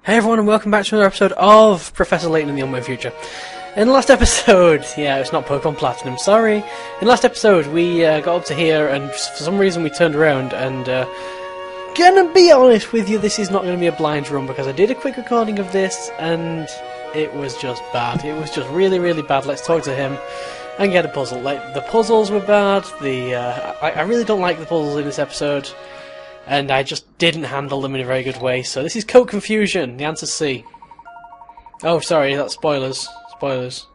Hey everyone, and welcome back to another episode of Professor Layton in the Unwound Future. In the last episode, yeah, it's not Pokemon Platinum, sorry. In the last episode, we got up to here, and for some reason we turned around, and gonna be honest with you, this is not gonna be a blind run, because I did a quick recording of this, and it was just bad. It was just really, really bad. Let's talk to him and get a puzzle. Like, the puzzles were bad, I really don't like the puzzles in this episode. And I just didn't handle them in a very good way. So this is Code Confusion. The answer's C. Oh, sorry, that's spoilers. Spoilers.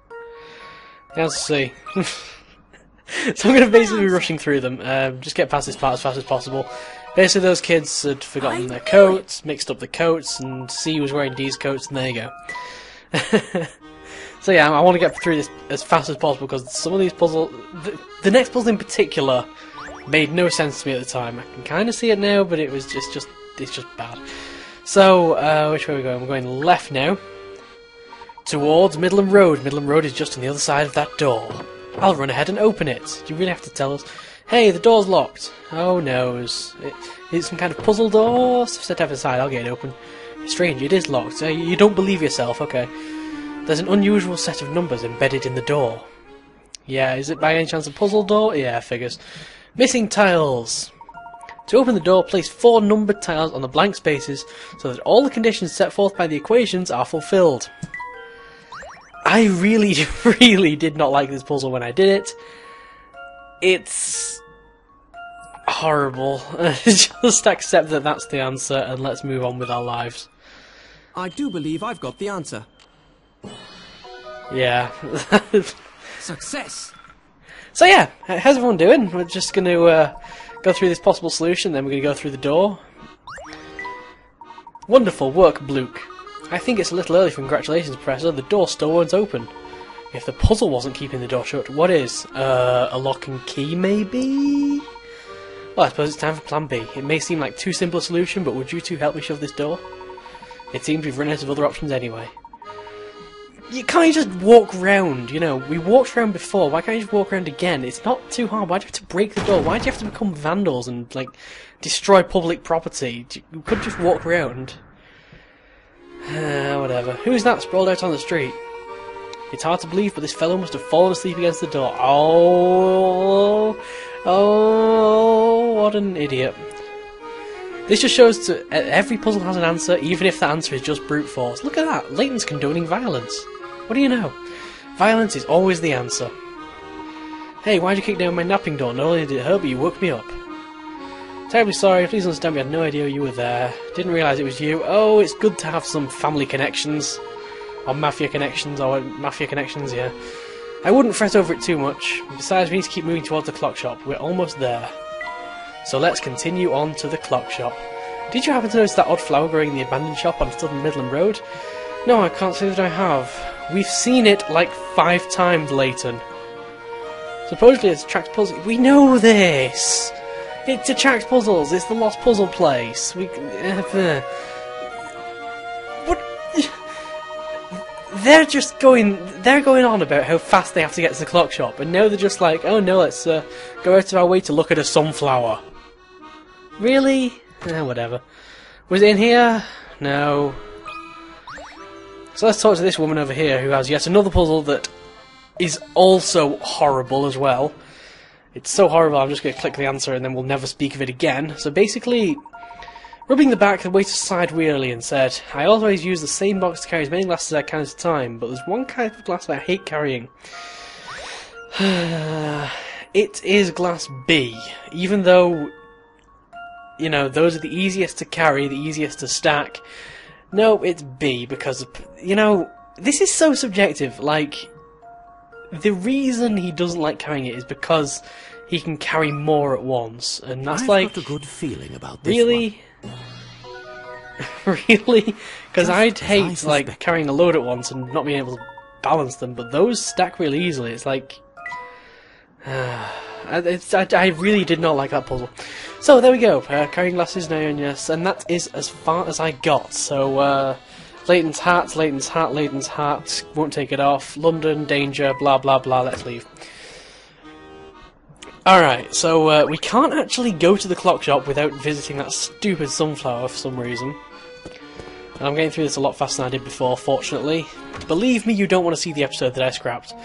The answer's C. So I'm going to basically be rushing through them. Just get past this part as fast as possible. Basically, those kids had forgotten their coats, mixed up the coats, and C was wearing D's coats, and there you go. So yeah, I want to get through this as fast as possible because some of these puzzles... The next puzzle in particular... made no sense to me at the time. I can kind of see it now, but it's just bad. So, which way are we going? We're going left now. Towards Midland Road. Midland Road is just on the other side of that door. I'll run ahead and open it. Do you really have to tell us? Hey, the door's locked. Oh no. Is it some kind of puzzle door? Set up aside, I'll get it open. It's strange, it is locked. You don't believe yourself, okay. There's an unusual set of numbers embedded in the door. Yeah, is it by any chance a puzzle door? Yeah, figures. Missing tiles! To open the door, place 4 numbered tiles on the blank spaces so that all the conditions set forth by the equations are fulfilled. I really, really did not like this puzzle when I did it. It's horrible. Just accept that that's the answer and let's move on with our lives. I do believe I've got the answer. Yeah. Success! So yeah, how's everyone doing? We're just going to go through this possible solution, then we're going to go through the door. Wonderful work, Bluke. I think it's a little early for congratulations, Professor. The door still won't open. If the puzzle wasn't keeping the door shut, what is? A lock and key, maybe? Well, I suppose it's time for Plan B. It may seem like too simple a solution, but would you two help me shove this door? It seems we've run out of other options anyway. You can't just walk round, you know, we walked around before, why can't you just walk around again? It's not too hard, why do you have to break the door? Why do you have to become vandals and, like, destroy public property? You could just walk around. Whatever. Who's that sprawled out on the street? It's hard to believe, but this fellow must have fallen asleep against the door. Oh, what an idiot. This just shows that every puzzle has an answer, even if the answer is just brute force. Look at that, Layton's condoning violence. What do you know? Violence is always the answer. Hey, why'd you kick down my napping door? Not only did it hurt, but you woke me up. Terribly sorry, please understand we had no idea you were there. Didn't realise it was you. Oh, it's good to have some family connections. Or mafia connections, yeah. I wouldn't fret over it too much. Besides, we need to keep moving towards the clock shop. We're almost there. So let's continue on to the clock shop. Did you happen to notice that odd flower growing in the abandoned shop on Southern Midland Road? No, I can't say that I have. We've seen it like 5 times, Layton. Supposedly it attracts puzzles. We know this! It attracts puzzles. It's the lost puzzle place. What? They're going on about how fast they have to get to the clock shop, and now they're just like, oh no, let's go out of our way to look at a sunflower. Really? Whatever. Was it in here? No. So let's talk to this woman over here who has yet another puzzle that is also horrible as well. It's so horrible I'm just going to click the answer and then we'll never speak of it again. So basically, rubbing the back, the waiter sighed wearily and said, I always use the same box to carry as many glasses as I can at a time, but there's one kind of glass that I hate carrying. It is glass B, even though, you know, those are the easiest to carry, the easiest to stack. No, it's B, because, you know, this is so subjective. Like, the reason he doesn't like carrying it is because he can carry more at once, and that's like... I've got a good feeling about this really? Really? Because I'd hate, like, carrying a load at once and not being able to balance them, but those stack really easily. It's like... I really did not like that puzzle. So there we go, carrying glasses now, yes, and that is as far as I got. So Layton's hat, won't take it off, London, danger, blah blah blah, let's leave. Alright, so we can't actually go to the clock shop without visiting that stupid sunflower for some reason. And I'm getting through this a lot faster than I did before, fortunately. Believe me, you don't want to see the episode that I scrapped. So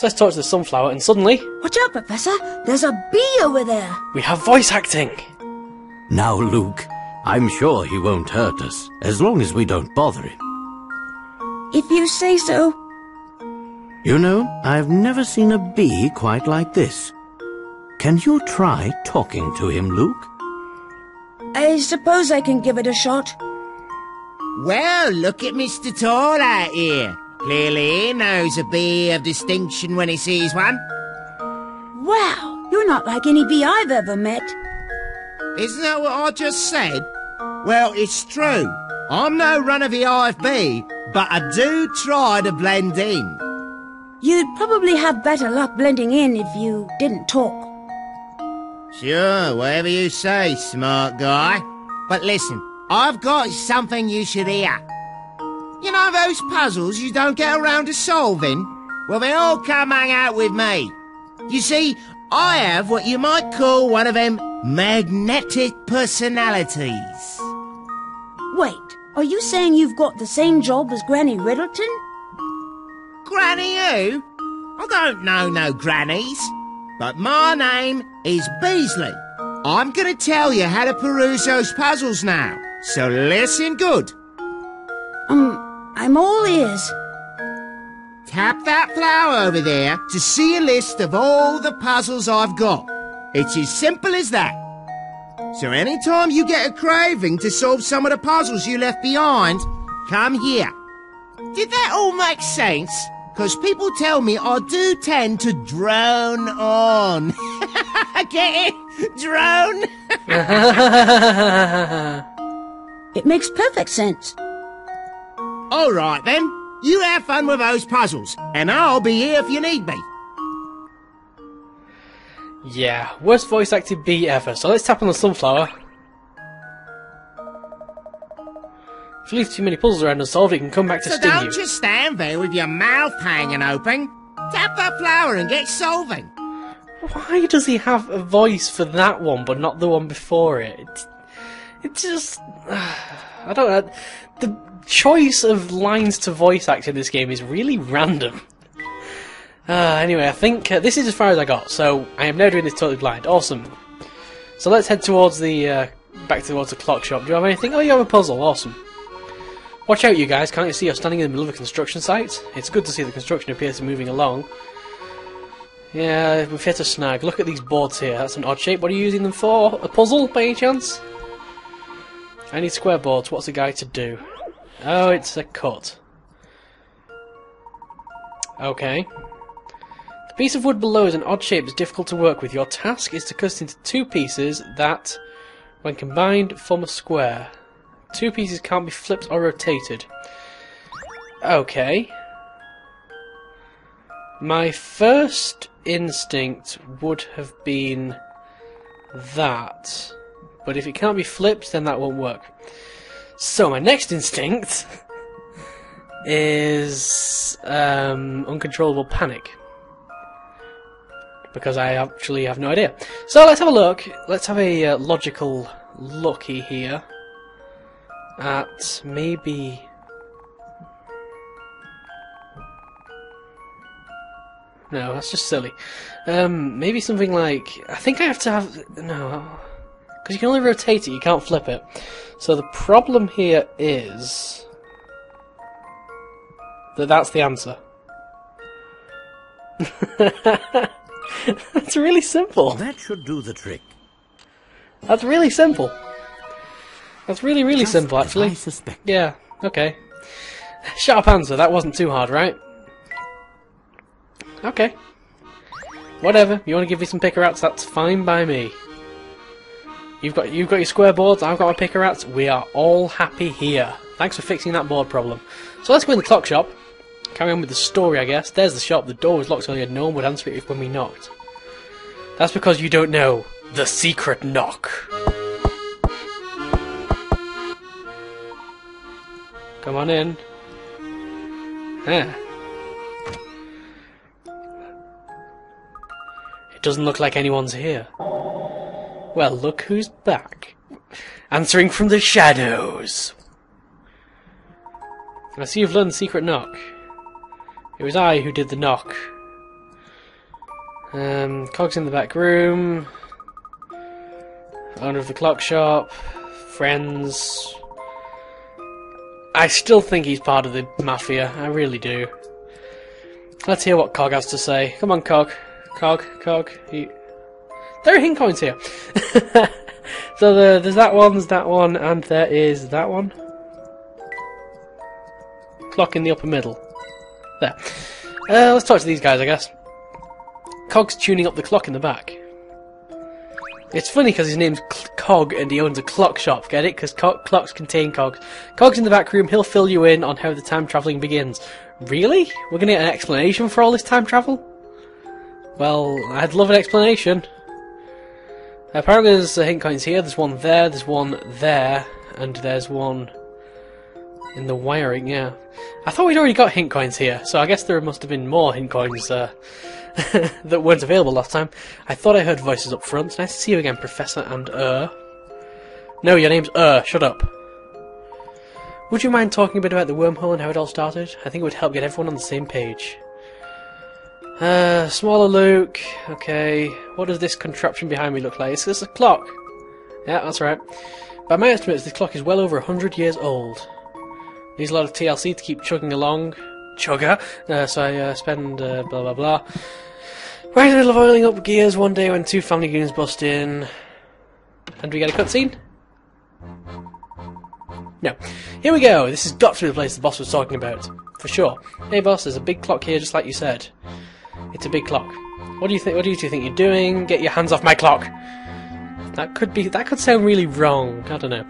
let's talk to the sunflower, and suddenly... Watch out, Professor! There's a bee over there! we have voice acting! Now, Luke, I'm sure he won't hurt us, as long as we don't bother him. If you say so. You know, I've never seen a bee quite like this. Can you try talking to him, Luke? I suppose I can give it a shot. Well, look at Mr. Tall out here. Clearly he knows a bee of distinction when he sees one. Wow, you're not like any bee I've ever met. Isn't that what I just said? Well, it's true. I'm no run-of-the-eye bee, but I do try to blend in. You'd probably have better luck blending in if you didn't talk. Sure, whatever you say, smart guy. But listen, I've got something you should hear. You know those puzzles you don't get around to solving? Well, they all come hang out with me. You see, I have what you might call one of them magnetic personalities. Wait, are you saying you've got the same job as Granny Riddleton? Granny who? I don't know no grannies. But my name is Beasley. I'm going to tell you how to peruse those puzzles now. So listen good. I'm all ears. Tap that flower over there to see a list of all the puzzles I've got. It's as simple as that. So anytime you get a craving to solve some of the puzzles you left behind, come here. Did that all make sense? Because people tell me I do tend to drone on. Get it? Drone? It makes perfect sense. All right then. You have fun with those puzzles, and I'll be here if you need me. Yeah, worst voice acted bee ever. So let's tap on the sunflower. If you leave too many puzzles around unsolved, it can come back to So sting you. don't just stand there with your mouth hanging open. Tap that flower and get solving. Why does he have a voice for that one, but not the one before it? It's just... I don't know. The choice of lines to voice act in this game is really random. Anyway, I think this is as far as I got, so I am now doing this totally blind. Awesome. So let's head towards the... back towards the clock shop. Do you have anything? Oh, you have a puzzle. Awesome. Watch out, you guys. Can't you see you're standing in the middle of a construction site? It's good to see the construction appears to be moving along. Yeah, we've hit a snag. Look at these boards here. That's an odd shape. What are you using them for? A puzzle, by any chance? I need square boards. What's the guy to do? Oh, it's a cut. Okay. The piece of wood below is an odd shape that's difficult to work with. Your task is to cut it into two pieces that, when combined, form a square. Two pieces can't be flipped or rotated. Okay. My first instinct would have been that. But if it can't be flipped, then that won't work. So my next instinct is uncontrollable panic. Because I actually have no idea. So let's have a look. Let's have a logical looky here. At maybe... No, that's just silly. Maybe something like... I think I have to have... No. Because you can only rotate it, you can't flip it. So the problem here is... that's the answer. That's really simple. That should do the trick. That's really simple. That's really, really simple, actually. I suspect. Yeah, okay. Sharp answer, that wasn't too hard, right? Okay. Whatever, you want to give me some picker-outs, that's fine by me. You've got your square boards, I've got my picker-outs, we are all happy here. Thanks for fixing that board problem. So let's go in the clock shop. Carry on with the story, I guess. There's the shop, the door was locked earlier, no one would answer it when we knocked. That's because you don't know the secret knock. Come on in. It doesn't look like anyone's here. Well, look who's back. Answering from the shadows. I see you've learned the secret knock. It was I who did the knock. Cog's in the back room. Owner of the clock shop. Friends. I still think he's part of the Mafia. I really do. Let's hear what Cog has to say. Come on, Cog. Cog. There are hint coins here. So there's that one, and there is that one. Clock in the upper middle. There. Let's talk to these guys, I guess. Cog's tuning up the clock in the back. It's funny because his name's Cog and he owns a clock shop, get it? Because clocks contain cogs. Cog's in the back room, he'll fill you in on how the time travelling begins. Really? We're going to get an explanation for all this time travel? Well, I'd love an explanation. Apparently there's hint coins here, there's one there, and there's one in the wiring, yeah. I thought we'd already got hint coins here, so I guess there must have been more hint coins that weren't available last time. I thought I heard voices up front. Nice to see you again, Professor and No, your name's shut up. Would you mind talking a bit about the wormhole and how it all started? I think it would help get everyone on the same page. Smaller Luke. Okay, what does this contraption behind me look like? It's a clock. Yeah, that's right. By my estimates, this clock is well over 100 years old. Needs a lot of TLC to keep chugging along. Chugger. So I spend blah blah blah. Right in the middle of oiling up gears one day when two family goons bust in. And we get a cutscene? No. Here we go. This has got to be the place the boss was talking about. For sure. Hey boss, there's a big clock here just like you said. It's a big clock. What do you think? What do you two think you're doing? Get your hands off my clock. That could sound really wrong. I don't know.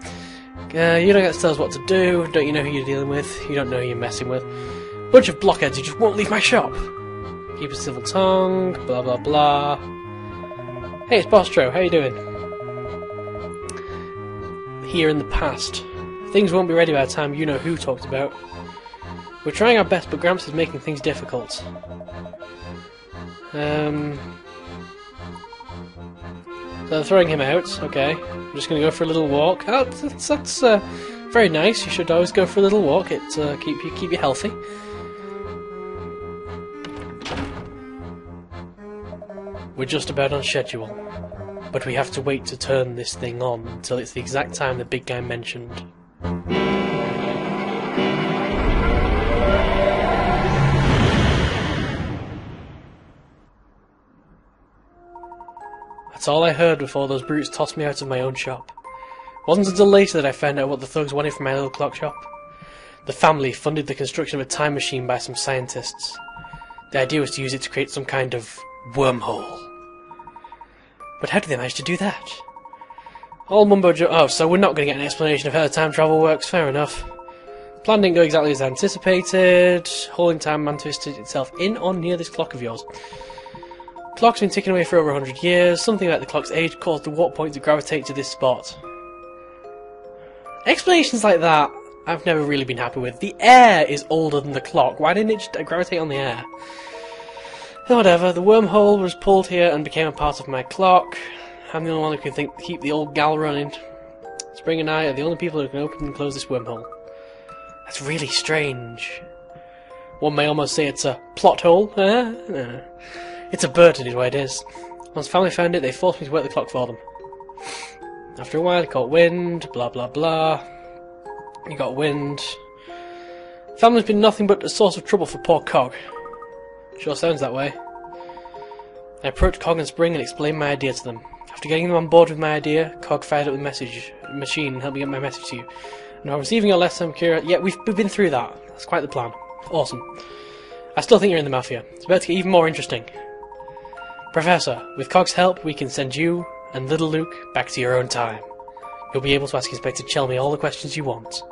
You don't get to tell us what to do. Don't you know who you're dealing with? You don't know who you're messing with. Bunch of blockheads who just won't leave my shop. Keep a civil tongue. Blah blah blah. Hey, it's Bostro. How you doing? Here in the past. Things won't be ready by the time you know who talked about. We're trying our best, but Gramps is making things difficult. So they're throwing him out. Okay, I'm just going to go for a little walk. Oh, that's very nice. You should always go for a little walk. It keep you healthy. We're just about on schedule, but we have to wait to turn this thing on until it's the exact time the big guy mentioned. That's all I heard before those brutes tossed me out of my own shop. It wasn't until later that I found out what the thugs wanted from my little clock shop. The family funded the construction of a time machine by some scientists. The idea was to use it to create some kind of wormhole. But how did they manage to do that? All mumbo oh, so we're not going to get an explanation of how time travel works, fair enough. Plan didn't go exactly as anticipated. Holding time manifested itself in or near this clock of yours. Clock's been ticking away for over 100 years. Something about the clock's age caused the warp point to gravitate to this spot. Explanations like that, I've never really been happy with. The air is older than the clock. Why didn't it just gravitate on the air? Whatever, the wormhole was pulled here and became a part of my clock. I'm the only one who can keep the old gal running. Spring and I are the only people who can open and close this wormhole. That's really strange. One may almost say it's a plot hole. No. It's a burden is what it is. Once family found it, they forced me to work the clock for them. After a while, he caught wind, blah blah blah. He got wind. Family's been nothing but a source of trouble for poor Cog. Sure sounds that way. I approached Cog and Spring and explained my idea to them. After getting them on board with my idea, Cog fired up the machine and helped me get my message to you. And while receiving your letter, I'm curious. Yeah, we've been through that. That's quite the plan. Awesome. I still think you're in the Mafia. It's about to get even more interesting. Professor, with Cog's help, we can send you and little Luke back to your own time. You'll be able to ask Inspector Chelmy all the questions you want.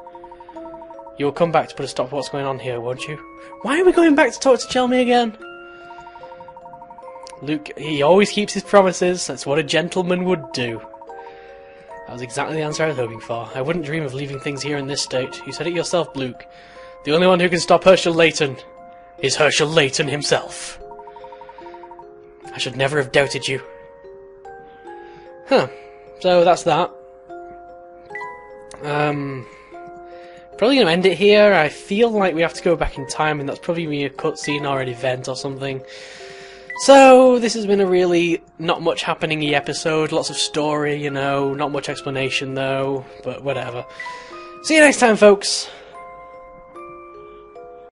You will come back to put a stop to what's going on here, won't you? Why are we going back to talk to Chelmy again? Luke, he always keeps his promises. That's what a gentleman would do. That was exactly the answer I was hoping for. I wouldn't dream of leaving things here in this state. You said it yourself, Luke. The only one who can stop Herschel Layton is Herschel Layton himself. I should never have doubted you. Huh. So that's that. Probably probably going to end it here. I feel like we have to go back in time, and that's probably be a cutscene or an event or something. So, this has been a really not much happening-y episode. Lots of story, you know, not much explanation though, but whatever. See you next time, folks.